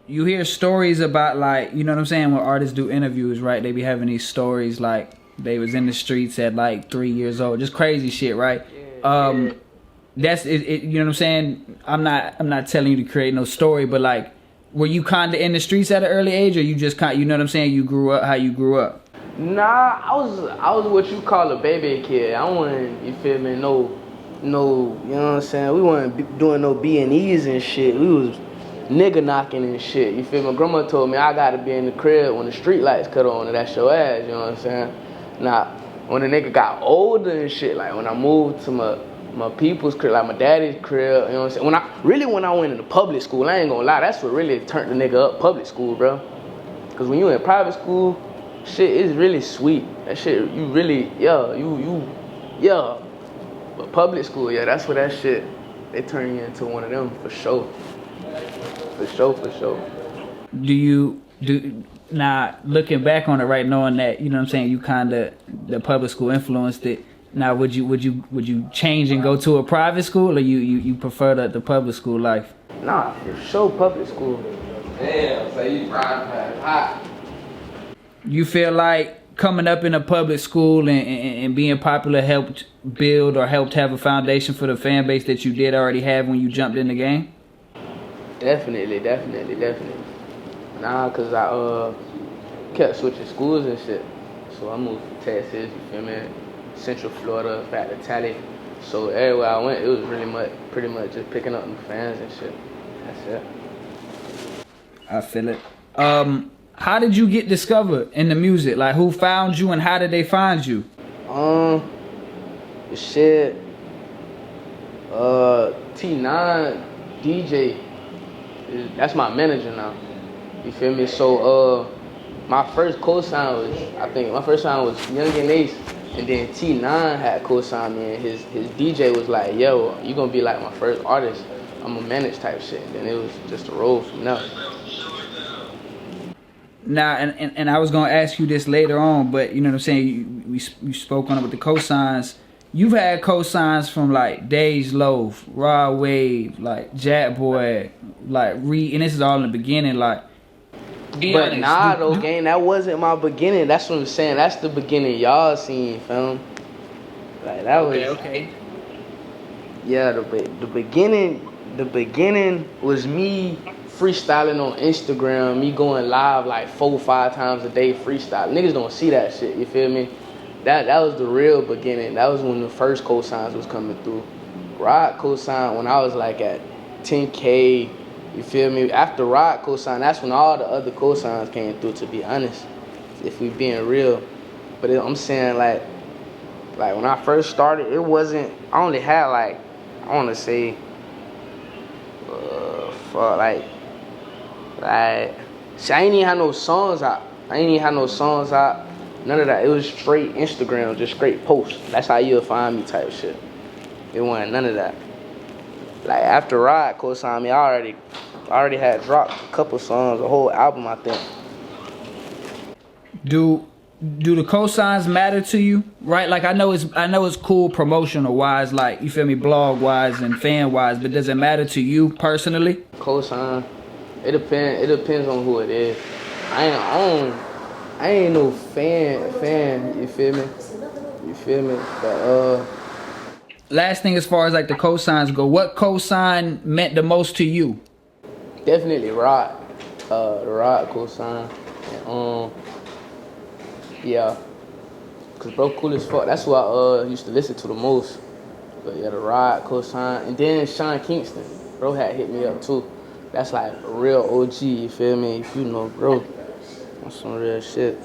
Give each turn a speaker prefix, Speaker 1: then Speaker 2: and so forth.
Speaker 1: you hear stories about, like, you know what I'm saying, when artists do interviews, right? They be having these stories like they was in the streets at like 3 years old, just crazy shit, right? That's it, you know what I'm saying? I'm not telling you to create no story, but like, were you kind of in the streets at an early age, or you just kind, you know what I'm saying, you grew up how you grew up?
Speaker 2: Nah, I was what you call a baby kid. I wasn't, you feel me, no, you know what I'm saying? We wasn't doing no B&Es and shit. We was nigga knocking and shit. You feel me? My grandma told me I gotta be in the crib when the street lights cut on and that's your ass, you know what I'm saying? Now, when the nigga got older and shit, like when I moved to my people's crib, like my daddy's crib, you know what I'm saying? When I went into public school, I ain't gonna lie, that's what really turned the nigga up, public school, bro. Cause when you in private school, shit is really sweet. That shit, you really, yeah. But public school, yeah, that's where that shit, they turn you into one of them for sure. For sure.
Speaker 1: Now, looking back on it, right, knowing that, you know what I'm saying, you kind of, the public school influenced it. Now, would you change and go to a private school, or you prefer the public school life?
Speaker 2: Nah, for sure, public school. Damn, so you private hot.
Speaker 1: You feel like coming up in a public school and being popular helped build or helped have a foundation for the fan base that you did already have when you jumped in the game?
Speaker 2: Definitely. Nah, cause I kept switching schools and shit. So I moved to Texas, you feel me? Central Florida, back to Tally. So everywhere I went, it was pretty much just picking up new fans and shit. That's it.
Speaker 1: I feel it. How did you get discovered in the music? Like, who found you and how did they find you?
Speaker 2: Shit. T9 DJ. That's my manager now. You feel me? So my first co-sign was Young and Ace, and then T9 had co-signed me, and his DJ was like, yo, you gonna be like my first artist. I'm a manage type shit. And then it was just a roll from there.
Speaker 1: Now, and I was gonna ask you this later on, but you know what I'm saying, you spoke on it with the cosigns. You've had cosigns from like Dej Loaf, Raw Wave, like Jack Boy, like Reed, and this is all in the beginning, like.
Speaker 2: But nah, though, gang, that wasn't my beginning. That's what I'm saying. That's the beginning y'all seen, fam. Like that was
Speaker 1: okay.
Speaker 2: Yeah, the beginning was me freestyling on Instagram, me going live like 4 or 5 times a day freestyle. Niggas don't see that shit, you feel me? That was the real beginning. That was when the first cosigns was coming through. Rod cosign when I was like at 10K, you feel me? After Rod cosign, that's when all the other cosigns came through, to be honest, if we being real. But I'm saying like when I first started, it wasn't, I only had like, I want to say, see, I ain't even had no songs out. None of that. It was straight Instagram, just straight posts. That's how you'll find me type shit. It wasn't none of that. Like after Rod co-signed me, I already had dropped a couple songs, a whole album, I think.
Speaker 1: Do the cosigns matter to you? Right? Like I know it's cool promotional wise, like you feel me, blog wise and fan wise, but does it matter to you personally?
Speaker 2: Cosign, it depends on who it is. I ain't no fan, you feel me? But
Speaker 1: last thing, as far as like the cosigns go, what cosign meant the most to you?
Speaker 2: Definitely Rod. The Rod cosign. And, yeah. Cause bro cool as fuck. That's what I used to listen to the most. But yeah, the Rod cosign. And then Sean Kingston. Bro had hit me up too. That's like a real OG, you feel me? If you know bro. On some real shit.